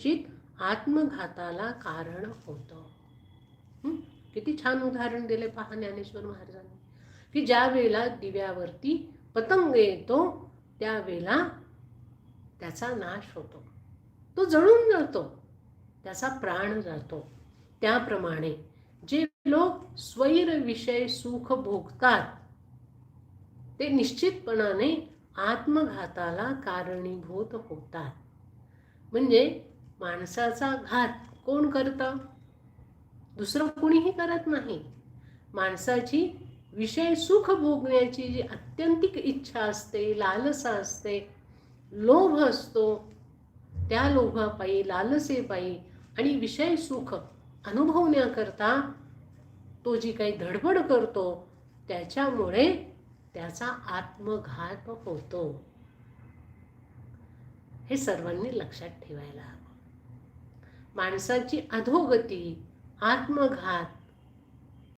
निश्चित आत्मघाताला कारण होतं. किती छान उदाहरण दिले पहा ज्ञानेश्वर महाराजांनी, की ज्या वेळेला दिव्यावरती पतंग येतो त्यावेळेला त्याचा नाश होतो, तो जळून जातो, त्याचा प्राण जातो. त्याप्रमाणे जे लोक स्वैर विषय सुख भोगतात ते निश्चितपणाने आत्मघाताला कारणीभूत होतात. म्हणजे माणसाचा घात कोण करतं? दुसरं कोणीही करत नाही. माणसाची विषय सुख भोगण्याची जी अत्यंतिक इच्छा असते, लालसा असते, लोभ असतो, त्या लोभापायी, लालसेपायी आणि विषय सुख अनुभवण्याकरता तो जी काही धडपड करतो त्याच्यामुळे त्याचा आत्मघात होतो. हे सर्वांनी लक्षात ठेवायला हवं. माणसाची अधोगती, आत्मघात